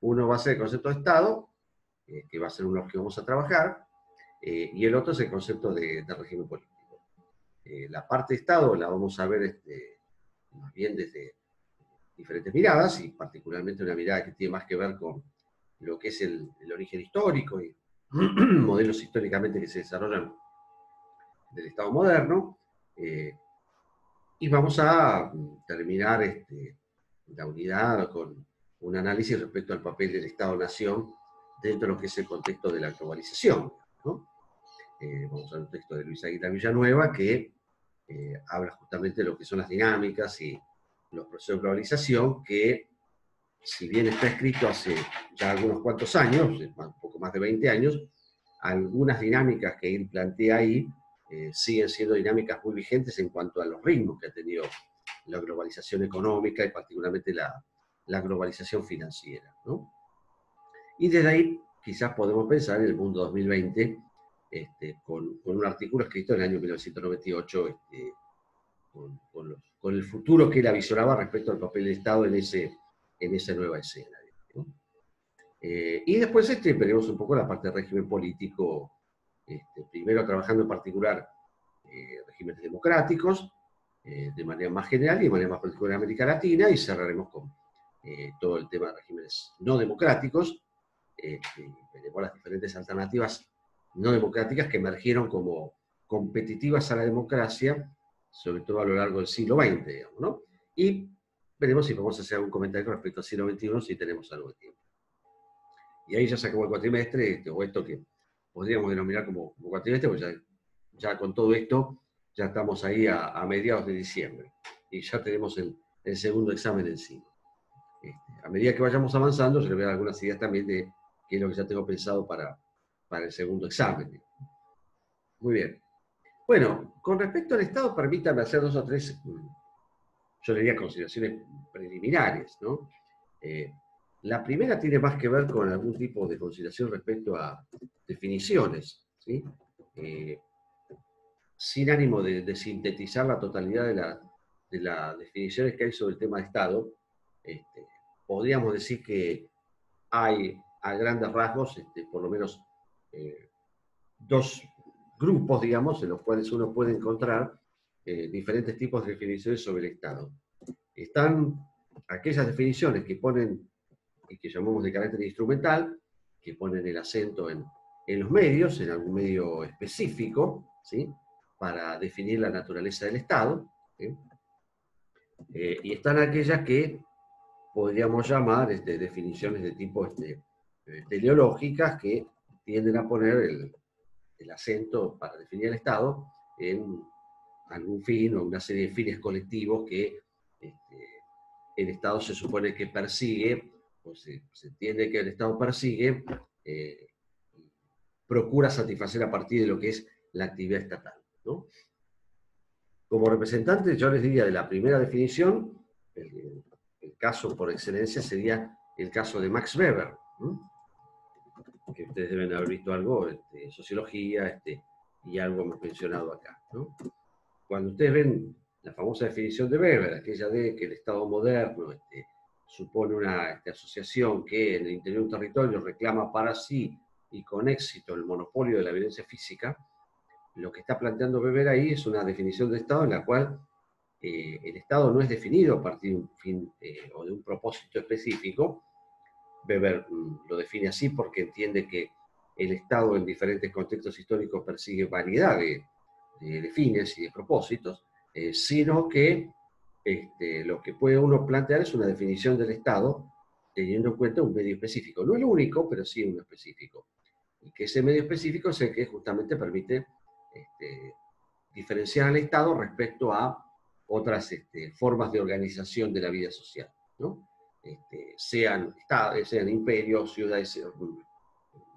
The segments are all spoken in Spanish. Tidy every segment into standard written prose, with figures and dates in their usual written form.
Uno va a ser el concepto de Estado, que va a ser uno que vamos a trabajar, y el otro es el concepto de régimen político. La parte de Estado la vamos a ver más bien desde diferentes miradas, y particularmente una mirada que tiene más que ver con lo que es el origen histórico y modelos históricamente que se desarrollan del Estado moderno, y vamos a terminar la unidad con un análisis respecto al papel del Estado-Nación dentro de lo que es el contexto de la globalización, ¿no? Vamos a ver un texto de Luis Aguilar Villanueva que habla justamente de lo que son las dinámicas y los procesos de globalización, que si bien está escrito hace ya algunos cuantos años, un poco más de 20 años, algunas dinámicas que él plantea ahí siguen siendo dinámicas muy vigentes en cuanto a los ritmos que ha tenido la globalización económica y particularmente la globalización financiera, ¿no? Y desde ahí quizás podemos pensar en el mundo 2020 con un artículo escrito en el año 1998 con el futuro que él avisoraba respecto al papel del Estado en esa nueva escena, ¿no? Y después veremos un poco la parte del régimen político, primero trabajando en particular regímenes democráticos, de manera más general y de manera más particular en América Latina, y cerraremos con todo el tema de regímenes no democráticos. Veremos las diferentes alternativas no democráticas que emergieron como competitivas a la democracia, sobre todo a lo largo del siglo XX, digamos, ¿no? Y veremos si podemos hacer algún comentario respecto al siglo XXI, si tenemos algo de tiempo. Y ahí ya se acabó el cuatrimestre, o esto que podríamos denominar como cuatrimestre, pues ya con todo esto, ya estamos ahí a mediados de diciembre, y ya tenemos el segundo examen encima. A medida que vayamos avanzando, yo les voy a dar algunas ideas también de qué es lo que ya tengo pensado para el segundo examen. Muy bien. Bueno, con respecto al Estado, permítanme hacer dos o tres, yo le diría, consideraciones preliminares, ¿no? La primera tiene más que ver con algún tipo de consideración respecto a definiciones, ¿sí? Sin ánimo de sintetizar la totalidad de las definiciones que hay sobre el tema de Estado, podríamos decir que hay a grandes rasgos, por lo menos dos grupos, digamos, en los cuales uno puede encontrar diferentes tipos de definiciones sobre el Estado. Están aquellas definiciones que ponen, y que llamamos de carácter instrumental, que ponen el acento en los medios, en algún medio específico, ¿sí?, para definir la naturaleza del Estado, ¿sí? Y están aquellas que podríamos llamar definiciones de tipo teleológicas, que tienden a poner el acento para definir el Estado en algún fin o una serie de fines colectivos que el Estado se supone que persigue, o se entiende que el Estado persigue, procura satisfacer a partir de lo que es la actividad estatal, ¿no? Como representante, yo les diría de la primera definición, el caso por excelencia sería el caso de Max Weber, ¿no?, que ustedes deben haber visto algo en sociología, y algo hemos mencionado acá, ¿no? Cuando ustedes ven la famosa definición de Weber, aquella de que el Estado moderno supone una asociación que en el interior de un territorio reclama para sí y con éxito el monopolio de la violencia física, lo que está planteando Weber ahí es una definición de Estado en la cual el Estado no es definido a partir de un fin o de un propósito específico. Weber lo define así porque entiende que el Estado en diferentes contextos históricos persigue variedad de fines y de propósitos, sino que lo que puede uno plantear es una definición del Estado teniendo en cuenta un medio específico. No el único, pero sí uno específico. Y que ese medio específico es el que justamente permite diferenciar al Estado respecto a otras formas de organización de la vida social, ¿no? Sean imperios, ciudades,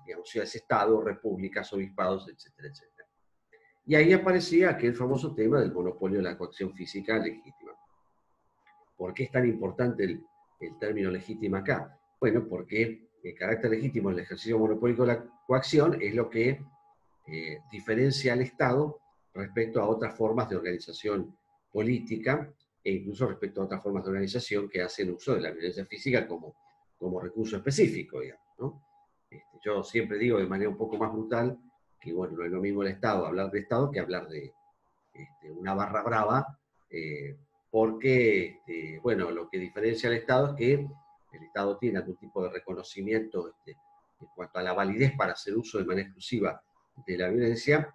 digamos, ciudades-estado, repúblicas, obispados, etcétera, etcétera. Y ahí aparecía aquel famoso tema del monopolio de la coacción física legítima. ¿Por qué es tan importante el término legítima acá? Bueno, porque el carácter legítimo del ejercicio monopólico de la coacción es lo que diferencia al Estado respecto a otras formas de organización política, e incluso respecto a otras formas de organización que hacen uso de la violencia física como como recurso específico, digamos, ¿no? Yo siempre digo de manera un poco más brutal que, bueno, no es lo mismo el Estado, hablar de Estado, que hablar de una barra brava, porque, bueno, lo que diferencia al Estado es que el Estado tiene algún tipo de reconocimiento en cuanto a la validez para hacer uso de manera exclusiva de la violencia,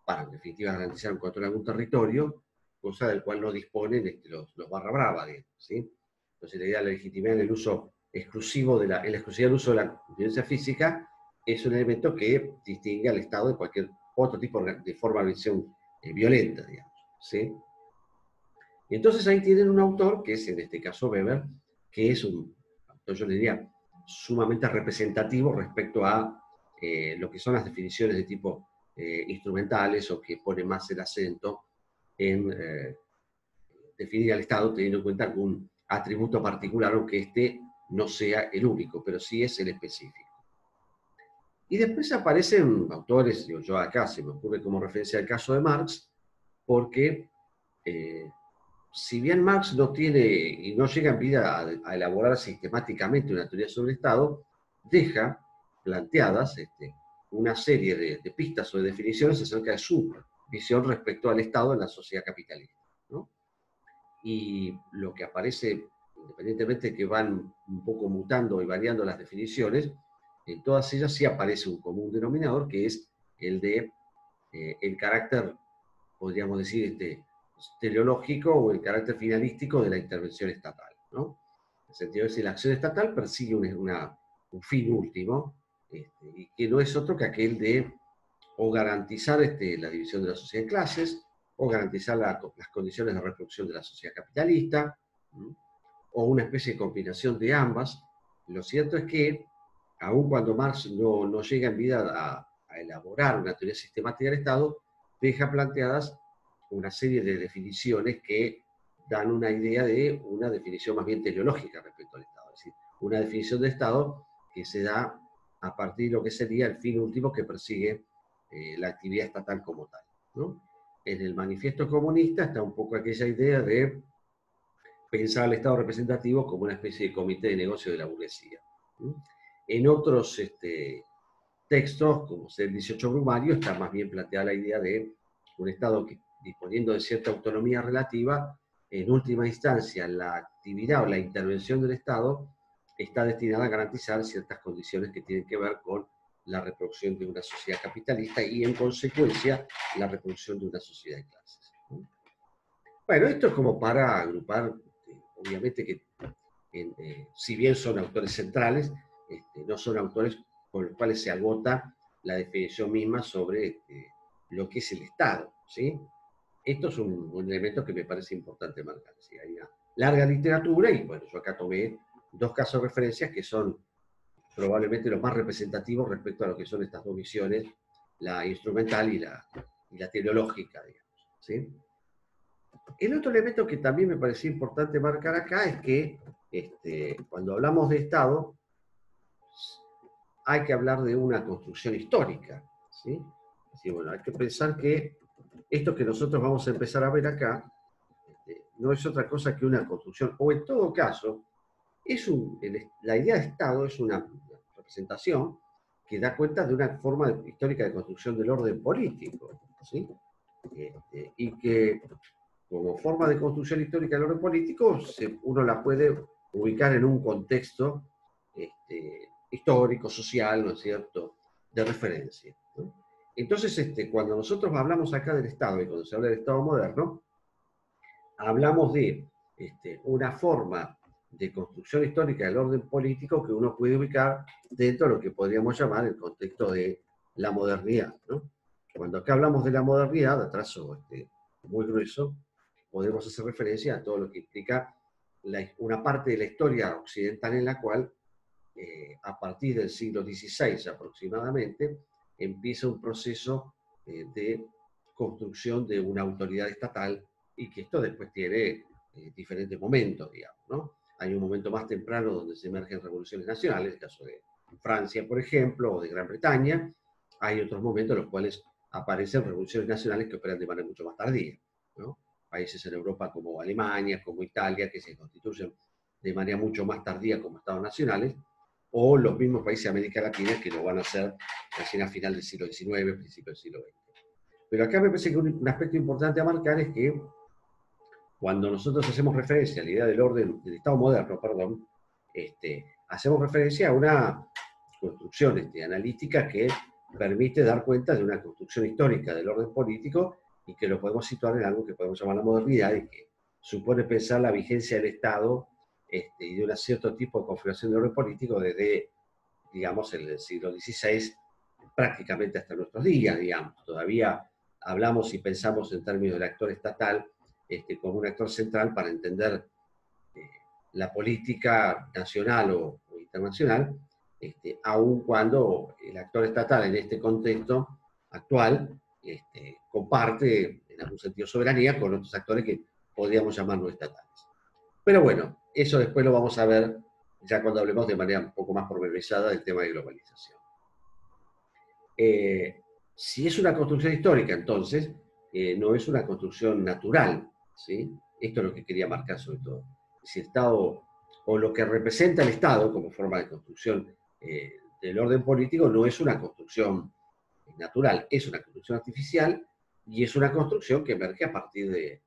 para en definitiva garantizar un control de algún territorio, cosa del cual no disponen los barra brava, digamos, ¿sí? Entonces la idea de la legitimidad en el uso exclusivo en la exclusividad del uso de la violencia física es un elemento que distingue al Estado de cualquier otro tipo de forma de agresión violenta, digamos, ¿sí? Y entonces ahí tienen un autor, que es en este caso Weber, que es un autor, yo le diría, sumamente representativo respecto a lo que son las definiciones de tipo instrumentales, o que pone más el acento en definir al Estado teniendo en cuenta algún atributo particular, aunque este no sea el único, pero sí es el específico. Y después aparecen autores, digo, yo acá se me ocurre como referencia al caso de Marx, porque si bien Marx no tiene y no llega en vida a elaborar sistemáticamente una teoría sobre el Estado, deja planteadas una serie de pistas o de definiciones acerca de su visión respecto al Estado en la sociedad capitalista, ¿no? Y lo que aparece, independientemente de que van un poco mutando y variando las definiciones, en todas ellas sí aparece un común denominador, que es el de el carácter, podríamos decir, teleológico, o el carácter finalístico de la intervención estatal, ¿no? En el sentido de que la acción estatal persigue un fin último, y que no es otro que aquel de o garantizar la división de la sociedad en clases, o garantizar las condiciones de reproducción de la sociedad capitalista, ¿no? O una especie de combinación de ambas. Lo cierto es que, aun cuando Marx no llega en vida a elaborar una teoría sistemática del Estado, deja planteadas una serie de definiciones que dan una idea de una definición más bien teleológica respecto al Estado. Es decir, una definición de Estado que se da a partir de lo que sería el fin último que persigue la actividad estatal como tal, ¿no? En el manifiesto comunista está un poco aquella idea de pensar al Estado representativo como una especie de comité de negocio de la burguesía, ¿no? En otros textos, como es el 18 Brumario, está más bien planteada la idea de un Estado que, disponiendo de cierta autonomía relativa, en última instancia, la actividad o la intervención del Estado está destinada a garantizar ciertas condiciones que tienen que ver con la reproducción de una sociedad capitalista y, en consecuencia, la reproducción de una sociedad de clases, ¿no? Bueno, esto es como para agrupar, obviamente que si bien son autores centrales, no son autores con los cuales se agota la definición misma sobre lo que es el Estado, ¿sí? Esto es un elemento que me parece importante marcar, ¿sí? Hay una larga literatura, y bueno, yo acá tomé dos casos de referencias que son probablemente los más representativos respecto a lo que son estas dos visiones, la instrumental y la teleológica, digamos, ¿sí? El otro elemento que también me parecía importante marcar acá es que cuando hablamos de Estado, hay que hablar de una construcción histórica, ¿sí? Así, bueno, hay que pensar que esto que nosotros vamos a empezar a ver acá no es otra cosa que una construcción, o en todo caso, la idea de Estado es una representación que da cuenta de una forma histórica de construcción del orden político, ¿sí? Y que, como forma de construcción histórica del orden político, uno la puede ubicar en un contexto histórico, social, ¿no es cierto?, de referencia, ¿no? Entonces, cuando nosotros hablamos acá del Estado, y cuando se habla del Estado moderno, hablamos de una forma de construcción histórica del orden político que uno puede ubicar dentro de lo que podríamos llamar el contexto de la modernidad, ¿no? Cuando acá hablamos de la modernidad, a trazo muy grueso, podemos hacer referencia a todo lo que implica una parte de la historia occidental en la cual, a partir del siglo XVI aproximadamente, empieza un proceso de construcción de una autoridad estatal, y que esto después tiene diferentes momentos, digamos, ¿no? Hay un momento más temprano donde se emergen revoluciones nacionales, el caso de Francia, por ejemplo, o de Gran Bretaña. Hay otros momentos en los cuales aparecen revoluciones nacionales que operan de manera mucho más tardía, ¿no? Países en Europa como Alemania, como Italia, que se constituyen de manera mucho más tardía como estados nacionales, o los mismos países de América Latina que lo van a hacer recién a final del siglo XIX, principio del siglo XX. Pero acá me parece que un aspecto importante a marcar es que cuando nosotros hacemos referencia a la idea del orden, del Estado moderno, perdón, hacemos referencia a una construcción analítica que permite dar cuenta de una construcción histórica del orden político y que lo podemos situar en algo que podemos llamar la modernidad y que supone pensar la vigencia del Estado y de un cierto tipo de configuración del orden político desde, digamos, el siglo XVI prácticamente hasta nuestros días, digamos. Todavía hablamos y pensamos en términos del actor estatal como un actor central para entender la política nacional o internacional, aun cuando el actor estatal en este contexto actual comparte en algún sentido soberanía con otros actores que podríamos llamar no estatales. Pero bueno, eso después lo vamos a ver ya cuando hablemos de manera un poco más pormenorizada del tema de globalización. Si es una construcción histórica, entonces, no es una construcción natural, ¿sí? Esto es lo que quería marcar sobre todo. Si el Estado, o lo que representa el Estado como forma de construcción del orden político, no es una construcción natural, es una construcción artificial y es una construcción que emerge a partir de,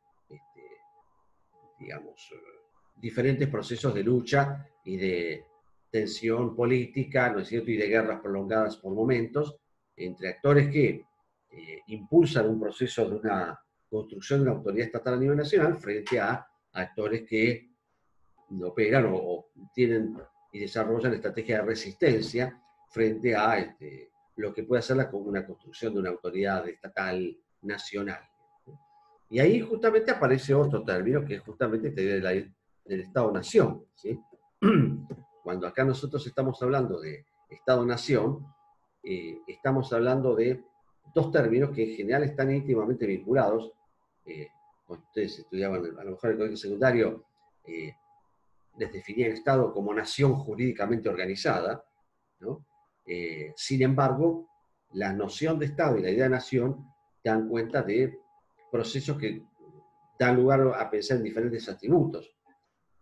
digamos, diferentes procesos de lucha y de tensión política, ¿no es cierto?, y de guerras prolongadas por momentos, entre actores que impulsan un proceso de una construcción de una autoridad estatal a nivel nacional frente a actores que operan o tienen y desarrollan estrategias de resistencia frente a lo que puede ser una construcción de una autoridad estatal nacional. Y ahí justamente aparece otro término que es justamente del Estado-Nación, ¿sí? Cuando acá nosotros estamos hablando de Estado-Nación, estamos hablando de dos términos que en general están íntimamente vinculados. Cuando ustedes estudiaban a lo mejor el colegio secundario, les definía el Estado como nación jurídicamente organizada, ¿no? Sin embargo, la noción de Estado y la idea de nación dan cuenta de procesos que dan lugar a pensar en diferentes atributos,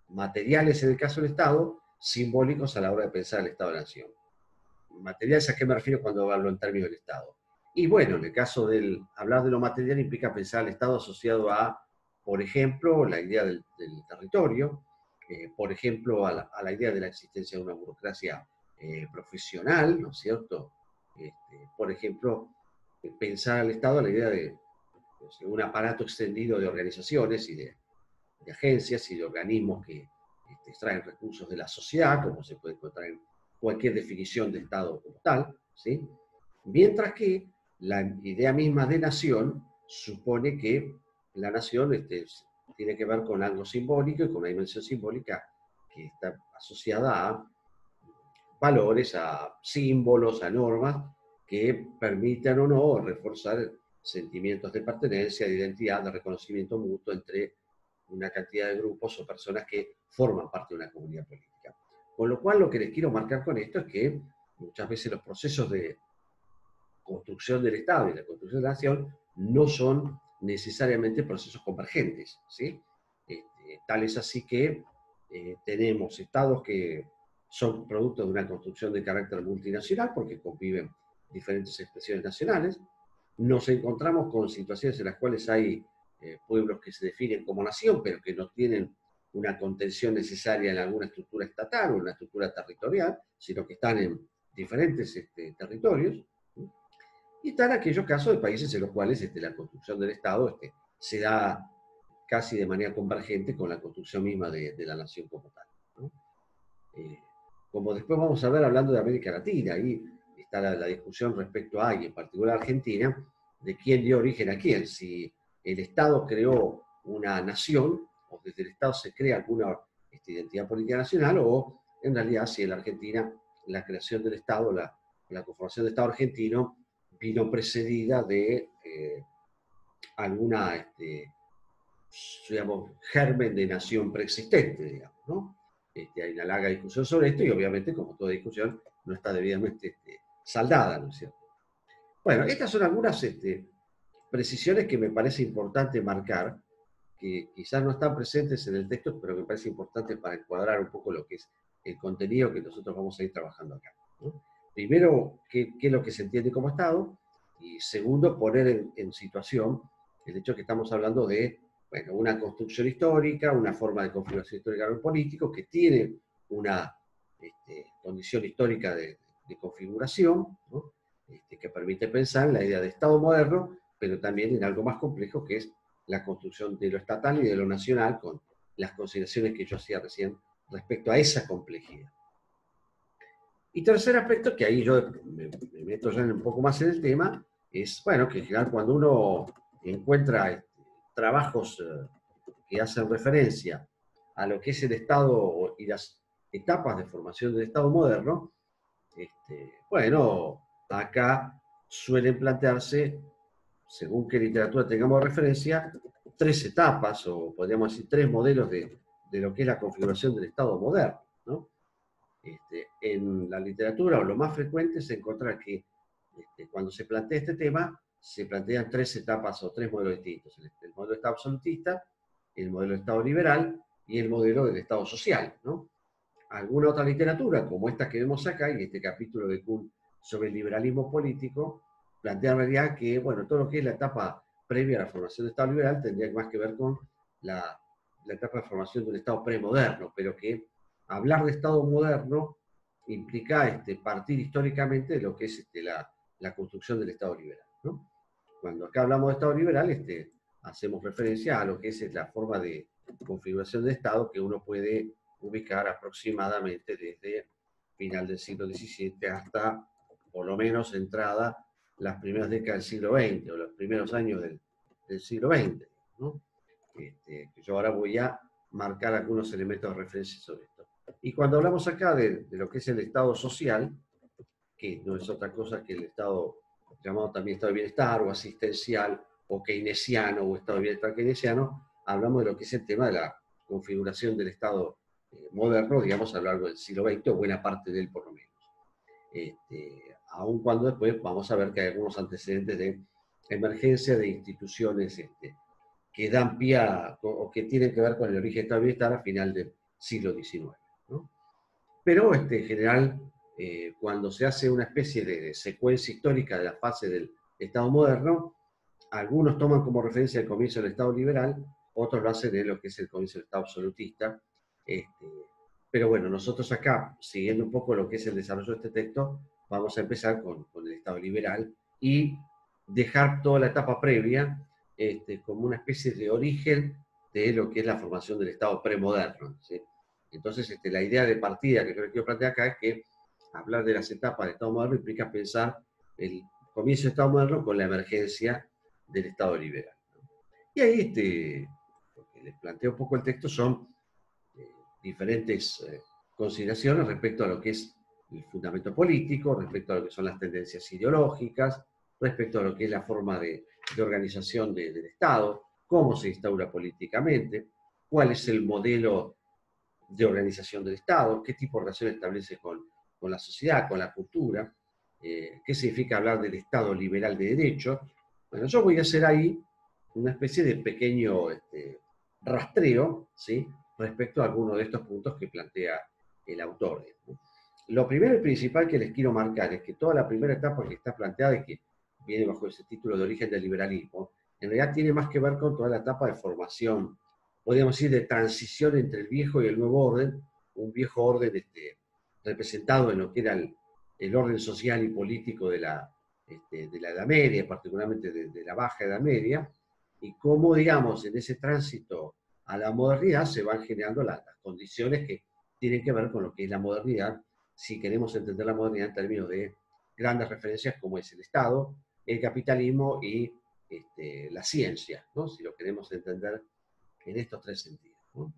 materiales en el caso del Estado, simbólicos a la hora de pensar el Estado-Nación. Materiales, ¿a qué me refiero cuando hablo en términos del Estado? Y bueno, en el caso del hablar de lo material implica pensar el Estado asociado a, por ejemplo, la idea del territorio, por ejemplo, a la idea de la existencia de una burocracia profesional, ¿no es cierto? Por ejemplo, pensar al Estado a la idea de un aparato extendido de organizaciones y de agencias y de organismos que extraen recursos de la sociedad, como se puede encontrar en cualquier definición de Estado como tal, ¿sí? Mientras que la idea misma de nación supone que la nación tiene que ver con algo simbólico y con una dimensión simbólica que está asociada a valores, a símbolos, a normas que permitan o no reforzar sentimientos de pertenencia, de identidad, de reconocimiento mutuo entre una cantidad de grupos o personas que forman parte de una comunidad política. Con lo cual, lo que les quiero marcar con esto es que muchas veces los procesos de construcción del Estado y la construcción de la nación no son necesariamente procesos convergentes, ¿sí? Tal es así que tenemos estados que son producto de una construcción de carácter multinacional porque conviven diferentes expresiones nacionales. Nos encontramos con situaciones en las cuales hay pueblos que se definen como nación, pero que no tienen una contención necesaria en alguna estructura estatal o en una estructura territorial, sino que están en diferentes territorios. Y están aquellos casos de países en los cuales la construcción del Estado se da casi de manera convergente con la construcción misma de la nación como tal, ¿no? Como después vamos a ver hablando de América Latina, ahí está la discusión respecto a, y en particular Argentina, de quién dio origen a quién, si el Estado creó una nación, o desde el Estado se crea alguna identidad política nacional, o en realidad si en la Argentina la creación del Estado, la conformación del Estado argentino, vino precedida de alguna, digamos, germen de nación preexistente, digamos, ¿no? Hay una larga discusión sobre esto y obviamente, como toda discusión, no está debidamente saldada, ¿no es cierto? Bueno, estas son algunas precisiones que me parece importante marcar, que quizás no están presentes en el texto, pero me parece importante para encuadrar un poco lo que es el contenido que nosotros vamos a ir trabajando acá, ¿no? Primero, qué es lo que se entiende como Estado, y segundo, poner en situación el hecho que estamos hablando de, bueno, una construcción histórica, una forma de configuración histórica de lo político que tiene una condición histórica de configuración, ¿no? Que permite pensar en la idea de Estado moderno, pero también en algo más complejo que es la construcción de lo estatal y de lo nacional, con las consideraciones que yo hacía recién respecto a esa complejidad. Y tercer aspecto, que ahí yo me meto ya un poco más en el tema, es, bueno, que en general cuando uno encuentra trabajos que hacen referencia a lo que es el Estado y las etapas de formación del Estado moderno, bueno, acá suelen plantearse, según qué literatura tengamos referencia, tres etapas, o podríamos decir tres modelos de lo que es la configuración del Estado moderno, ¿no? En la literatura, o lo más frecuente, se encuentra que cuando se plantea este tema, se plantean tres etapas o tres modelos distintos. El modelo de Estado absolutista, el modelo de Estado liberal y el modelo del Estado social, ¿no? Alguna otra literatura, como esta que vemos acá, y este capítulo de Kuhn sobre el liberalismo político, plantea en realidad que, bueno, todo lo que es la etapa previa a la formación del Estado liberal tendría más que ver con la etapa de formación de un Estado premoderno, pero que hablar de Estado moderno implica partir históricamente de lo que es la construcción del Estado liberal, ¿no? Cuando acá hablamos de Estado liberal, hacemos referencia a lo que es la forma de configuración de Estado que uno puede ubicar aproximadamente desde final del siglo XVII hasta, por lo menos, entrada las primeras décadas del siglo XX o los primeros años del siglo XX, ¿no? Yo ahora voy a marcar algunos elementos de referencia sobre esto. Y cuando hablamos acá de lo que es el Estado social, que no es otra cosa que el Estado llamado también Estado de Bienestar o asistencial o keynesiano o Estado de Bienestar keynesiano, hablamos de lo que es el tema de la configuración del Estado moderno, digamos, a lo largo del siglo XX, o buena parte de él por lo menos. Aun cuando después vamos a ver que hay algunos antecedentes de emergencia de instituciones que dan pie o que tienen que ver con el origen del Estado de Bienestar a final del siglo XIX, ¿no? Pero en general, cuando se hace una especie de secuencia histórica de la fase del Estado moderno, algunos toman como referencia el comienzo del Estado liberal, otros lo hacen en lo que es el comienzo del Estado absolutista. Pero bueno, nosotros acá, siguiendo un poco lo que es el desarrollo de este texto, vamos a empezar con el Estado liberal y dejar toda la etapa previa como una especie de origen de lo que es la formación del Estado premoderno, ¿sí? Entonces, la idea de partida que yo quiero plantear acá es que hablar de las etapas del Estado moderno implica pensar el comienzo del Estado moderno con la emergencia del Estado liberal, ¿no? Y ahí, lo que les planteo un poco el texto son diferentes consideraciones respecto a lo que es el fundamento político, respecto a lo que son las tendencias ideológicas, respecto a lo que es la forma de organización del Estado, cómo se instaura políticamente, cuál es el modelo de organización del Estado, qué tipo de relación establece con la sociedad, con la cultura, qué significa hablar del Estado liberal de derecho. Bueno, yo voy a hacer ahí una especie de pequeño rastreo, ¿sí?, respecto a algunos de estos puntos que plantea el autor, ¿no? Lo primero y principal que les quiero marcar es que toda la primera etapa que está planteada y que viene bajo ese título de origen del liberalismo, en realidad tiene más que ver con toda la etapa de formación, podríamos decir, de transición entre el viejo y el nuevo orden, un viejo orden representado en lo que era el orden social y político de la Edad Media, particularmente de la Baja Edad Media, y cómo, digamos, en ese tránsito a la modernidad se van generando las condiciones que tienen que ver con lo que es la modernidad, si queremos entender la modernidad en términos de grandes referencias como es el Estado, el capitalismo y la ciencia, ¿no?, si lo queremos entender en estos tres sentidos, ¿no?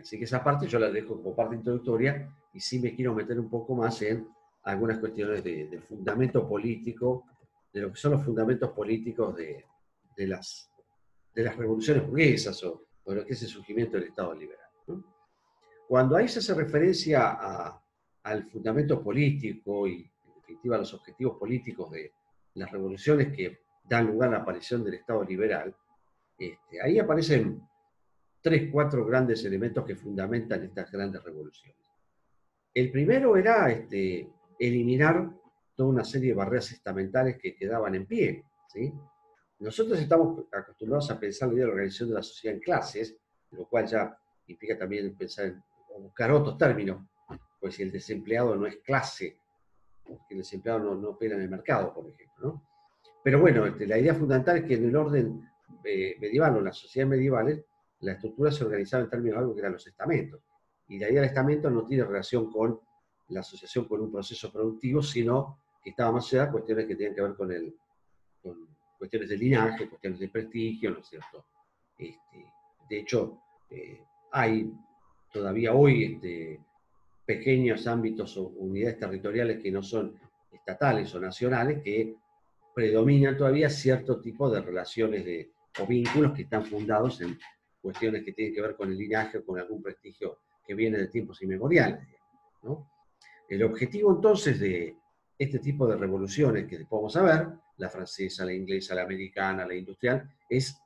Así que esa parte yo la dejo como parte introductoria y sí me quiero meter un poco más en algunas cuestiones de fundamento político, de lo que son los fundamentos políticos de las revoluciones burguesas o lo que es el surgimiento del Estado liberal, ¿no? Cuando ahí se hace referencia al fundamento político y, en definitiva, a los objetivos políticos de las revoluciones que dan lugar a la aparición del Estado liberal, ahí aparecen tres, cuatro grandes elementos que fundamentan estas grandes revoluciones. El primero era eliminar toda una serie de barreras estamentales que quedaban en pie, ¿sí? Nosotros estamos acostumbrados a pensar la idea de la organización de la sociedad en clases, lo cual ya implica también pensar en o buscar otros términos, pues si el desempleado no es clase, porque el desempleado no opera en el mercado, por ejemplo, ¿no? Pero bueno, la idea fundamental es que en el orden medieval o en las sociedades medievales, la estructura se organizaba en términos de algo que eran los estamentos. Y la idea del estamento no tiene relación con la asociación con un proceso productivo, sino que estaba más allá de cuestiones que tienen que ver con cuestiones de linaje, cuestiones de prestigio, ¿no es cierto? De hecho, hay todavía hoy pequeños ámbitos o unidades territoriales que no son estatales o nacionales, que predominan todavía cierto tipo de relaciones o vínculos que están fundados en cuestiones que tienen que ver con el linaje o con algún prestigio que viene de tiempos inmemoriales, ¿no? El objetivo entonces de este tipo de revoluciones que después vamos a ver, la francesa, la inglesa, la americana, la industrial, es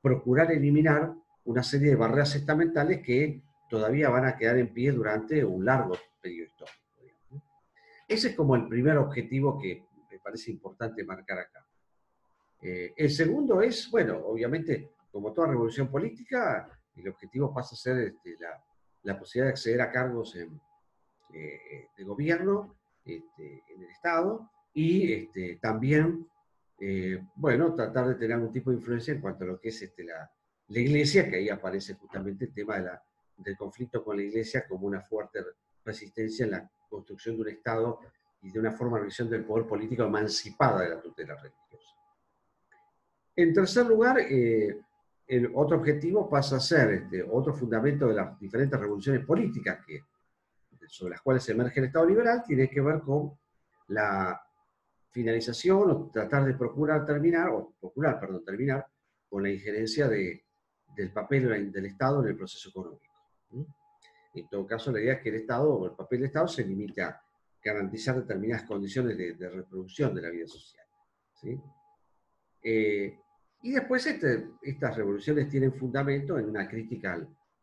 procurar eliminar una serie de barreras estamentales que todavía van a quedar en pie durante un largo periodo histórico, digamos. Ese es como el primer objetivo que me parece importante marcar acá. El segundo es, bueno, obviamente, como toda revolución política, el objetivo pasa a ser la posibilidad de acceder a cargos de gobierno en el Estado y también, bueno, tratar de tener algún tipo de influencia en cuanto a lo que es la Iglesia, que ahí aparece justamente el tema del conflicto con la Iglesia como una fuerte resistencia en la construcción de un Estado y de una forma de organización del poder político emancipada de la tutela religiosa. En tercer lugar, el otro objetivo pasa a ser otro fundamento de las diferentes revoluciones políticas sobre las cuales emerge el Estado liberal, tiene que ver con la finalización o tratar de terminar con la injerencia del papel del Estado en el proceso económico. En todo caso, la idea es que el Estado o el papel del Estado se limite a garantizar determinadas condiciones de reproducción de la vida social, ¿sí? Y después estas revoluciones tienen fundamento en una crítica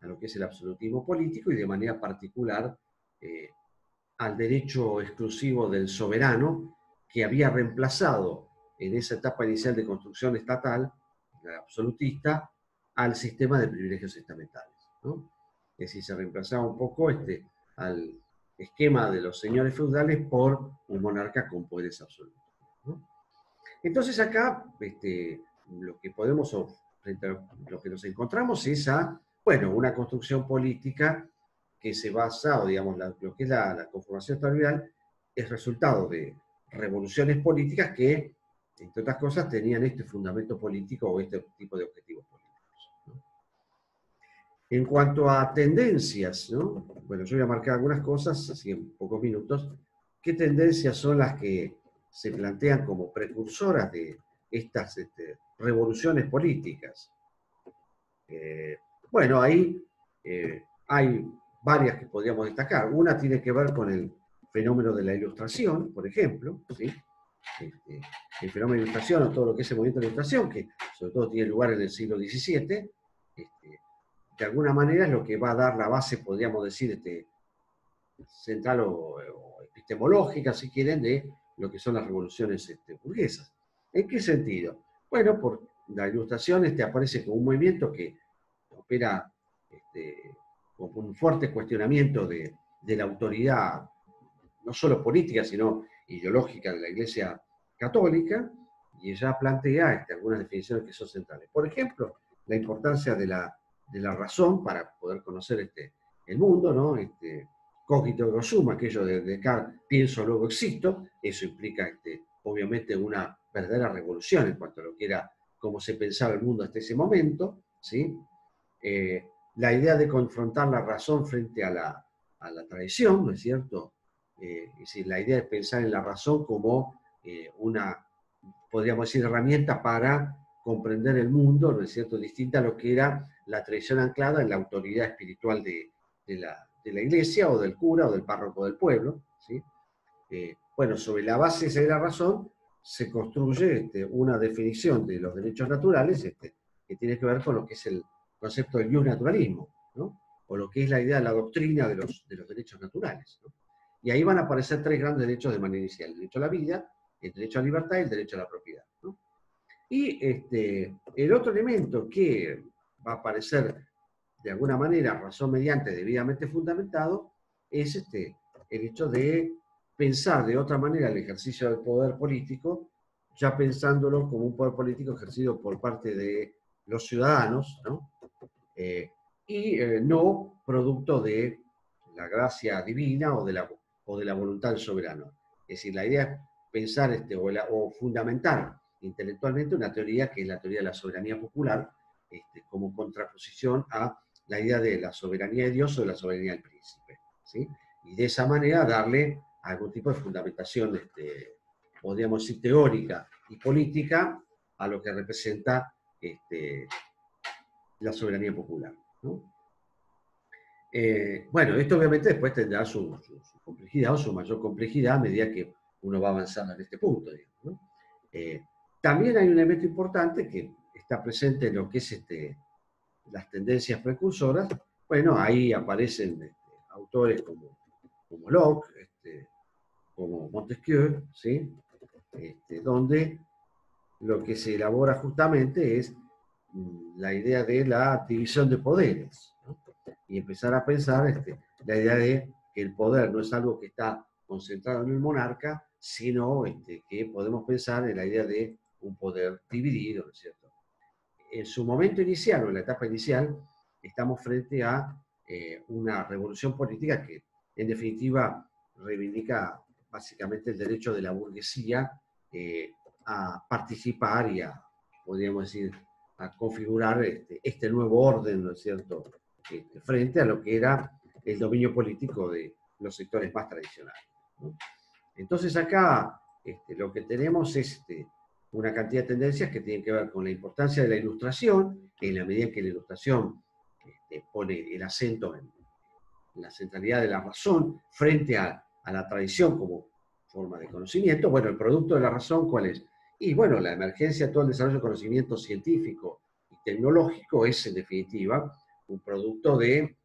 a lo que es el absolutismo político y de manera particular al derecho exclusivo del soberano que había reemplazado en esa etapa inicial de construcción estatal, la absolutista, al sistema de privilegios estamentales, ¿no? Es decir, se reemplazaba un poco al esquema de los señores feudales por un monarca con poderes absolutos, ¿no? Entonces acá lo que podemos, frente a lo que nos encontramos es bueno, una construcción política que se basa, o digamos, lo que es la conformación territorial, es resultado de revoluciones políticas que, entre otras cosas, tenían este fundamento político o este tipo de objetivos políticos, ¿no? En cuanto a tendencias, ¿no? Bueno, yo voy a marcar algunas cosas, así en pocos minutos. ¿Qué tendencias son las que se plantean como precursoras de estas revoluciones políticas? Bueno, ahí hay varias que podríamos destacar. Una tiene que ver con el fenómeno de la Ilustración, por ejemplo, ¿sí? El fenómeno de la Ilustración o todo lo que es el movimiento de la Ilustración, que sobre todo tiene lugar en el siglo XVII, de alguna manera es lo que va a dar la base, podríamos decir, central o epistemológica, si quieren, de lo que son las revoluciones burguesas. ¿En qué sentido? Bueno, por la Ilustración aparece como un movimiento que opera con un fuerte cuestionamiento de la autoridad, no solo política, sino ideológica de la Iglesia Católica, y ella plantea algunas definiciones que son centrales. Por ejemplo, la importancia de la razón para poder conocer el mundo, ¿no? Cogito ergo sum, aquello de Descartes, pienso, luego existo. Eso implica, obviamente, una verdadera revolución en cuanto a lo que era, cómo se pensaba el mundo hasta ese momento, ¿sí? La idea de confrontar la razón frente a la tradición, ¿no es cierto? Es decir, la idea de pensar en la razón como una, podríamos decir, herramienta para comprender el mundo, ¿no es cierto?, distinta a lo que era la tradición anclada en la autoridad espiritual de la iglesia o del cura o del párroco del pueblo, ¿sí? Bueno, sobre la base de la razón se construye una definición de los derechos naturales que tiene que ver con lo que es concepto del naturalismo, ¿no? O lo que es la idea de la doctrina de los derechos naturales, ¿no? Y ahí van a aparecer tres grandes derechos de manera inicial: el derecho a la vida, el derecho a la libertad y el derecho a la propiedad, ¿no? Y el otro elemento que va a aparecer de alguna manera, razón mediante, debidamente fundamentado, es el hecho de pensar de otra manera el ejercicio del poder político, ya pensándolo como un poder político ejercido por parte de los ciudadanos, ¿no? No producto de la gracia divina o de la voluntad del soberano. Es decir, la idea es pensar o fundamentar intelectualmente una teoría que es la teoría de la soberanía popular, como contraposición a la idea de la soberanía de Dios o de la soberanía del príncipe, ¿sí? Y de esa manera darle algún tipo de fundamentación, podríamos decir, teórica y política a lo que representa la soberanía popular, ¿no? Bueno, esto obviamente después tendrá su complejidad o su mayor complejidad a medida que uno va avanzando en este punto, digamos, ¿no? También hay un elemento importante que está presente en lo que es las tendencias precursoras. Bueno, ahí aparecen autores como Locke, como Montesquieu, ¿sí? Donde lo que se elabora justamente es la idea de la división de poderes, ¿no? Y empezar a pensar la idea de que el poder no es algo que está concentrado en el monarca, sino que podemos pensar en la idea de un poder dividido, ¿no es cierto? En su momento inicial o en la etapa inicial, estamos frente a una revolución política que, en definitiva, reivindica básicamente el derecho de la burguesía a participar y a, podríamos decir, a configurar este nuevo orden, ¿no es cierto?, frente a lo que era el dominio político de los sectores más tradicionales, ¿no? Entonces acá lo que tenemos es una cantidad de tendencias que tienen que ver con la importancia de la ilustración, en la medida en que la ilustración pone el acento en la centralidad de la razón frente a la tradición como forma de conocimiento. Bueno, el producto de la razón, ¿cuál es? Y bueno, la emergencia, todo el desarrollo de conocimiento científico y tecnológico es, en definitiva, un producto de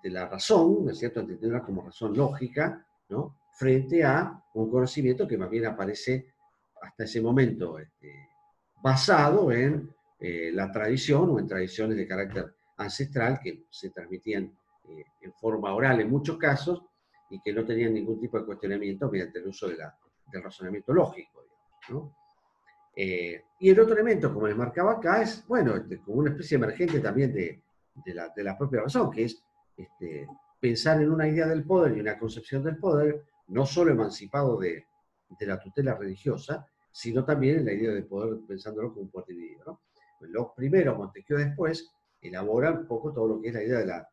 la razón, ¿no es cierto?, entenderla como razón lógica, ¿no?, frente a un conocimiento que más bien aparece hasta ese momento basado en la tradición o en tradiciones de carácter ancestral que se transmitían en forma oral en muchos casos y que no tenían ningún tipo de cuestionamiento mediante el uso del razonamiento lógico, digamos, ¿no? Y el otro elemento, como les marcaba acá, es, bueno, como una especie emergente también de la propia razón, que es pensar en una idea del poder y una concepción del poder, no solo emancipado de la tutela religiosa, sino también en la idea del poder pensándolo como un poder dividido, ¿no? Pues los primeros, Montesquieu después, elaboran un poco todo lo que es la idea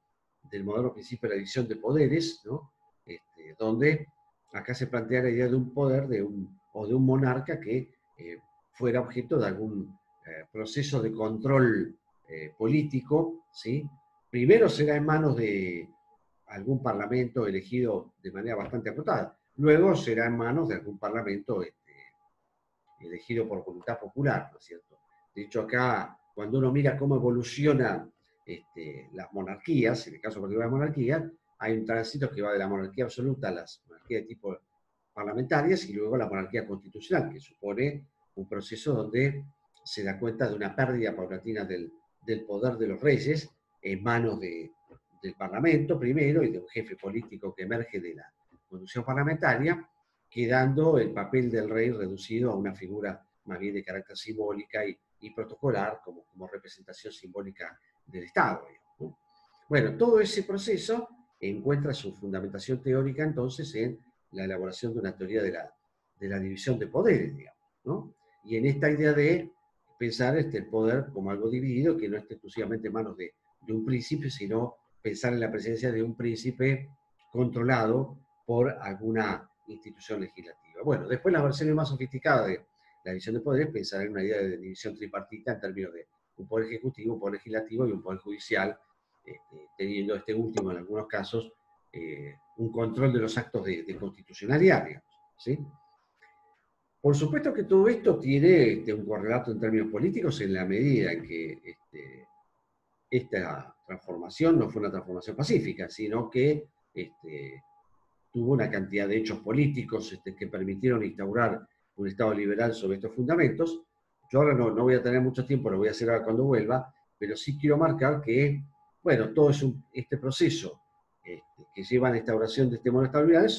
del moderno principio de la división de poderes, ¿no? Donde acá se plantea la idea de un poder o de un monarca que fuera objeto de algún proceso de control político, ¿sí? Primero será en manos de algún parlamento elegido de manera bastante acotada, luego será en manos de algún parlamento elegido por voluntad popular, ¿no es cierto? De hecho, acá, cuando uno mira cómo evolucionan las monarquías, en el caso particular de la monarquía, hay un tránsito que va de la monarquía absoluta a las monarquías de tipo parlamentarias y luego la monarquía constitucional, que supone un proceso donde se da cuenta de una pérdida paulatina del poder de los reyes en manos del Parlamento primero y de un jefe político que emerge de la conducción parlamentaria, quedando el papel del rey reducido a una figura más bien de carácter simbólica y protocolar como representación simbólica del Estado, ¿no? Bueno, todo ese proceso encuentra su fundamentación teórica entonces en la elaboración de una teoría de la división de poderes, digamos, ¿no? Y en esta idea de pensar el poder como algo dividido, que no esté exclusivamente en manos de un príncipe, sino pensar en la presencia de un príncipe controlado por alguna institución legislativa. Bueno, después las versiones más sofisticadas de la división de poderes pensar en una idea de división tripartita en términos de un poder ejecutivo, un poder legislativo y un poder judicial, teniendo este último en algunos casos un control de los actos de constitucionalidad, digamos, ¿sí? Por supuesto que todo esto tiene un correlato en términos políticos en la medida en que esta transformación no fue una transformación pacífica, sino que tuvo una cantidad de hechos políticos que permitieron instaurar un Estado liberal sobre estos fundamentos. Yo ahora no voy a tener mucho tiempo, lo voy a hacer ahora cuando vuelva, pero sí quiero marcar que, bueno, todo este proceso que lleva a la instauración de este modelo de Estado liberal,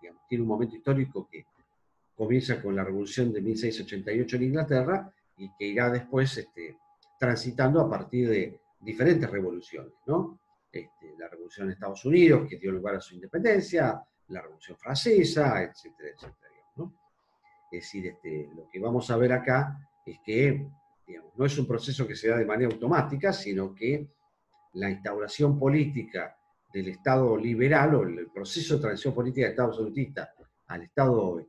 digamos, tiene un momento histórico que comienza con la Revolución de 1688 en Inglaterra y que irá después transitando a partir de diferentes revoluciones, ¿no? La Revolución en Estados Unidos, que dio lugar a su independencia, la Revolución Francesa, etcétera, etcétera, ¿no? Es decir, lo que vamos a ver acá es que, digamos, no es un proceso que se da de manera automática, sino que la instauración política del Estado liberal, o el proceso de transición política del Estado absolutista al Estado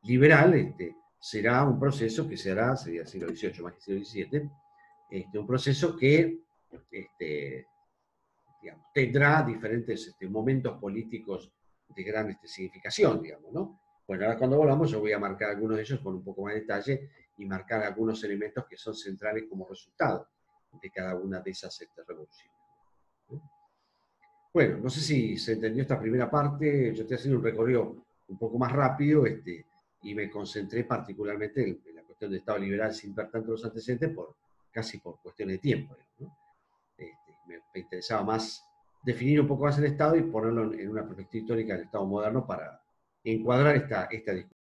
liberal, será un proceso que se hará, sería el siglo XVIII más que el siglo XVII, un proceso que digamos, tendrá diferentes momentos políticos de gran significación, digamos, ¿no? Bueno, ahora cuando volvamos yo voy a marcar algunos de ellos con un poco más de detalle y marcar algunos elementos que son centrales como resultado de cada una de esas revoluciones. Bueno, no sé si se entendió esta primera parte, yo estoy haciendo un recorrido un poco más rápido y me concentré particularmente en la cuestión del Estado liberal sin ver tanto los antecedentes, casi por cuestiones de tiempo, ¿no? Me interesaba más definir un poco más el Estado y ponerlo en una perspectiva histórica del Estado moderno para encuadrar esta discusión.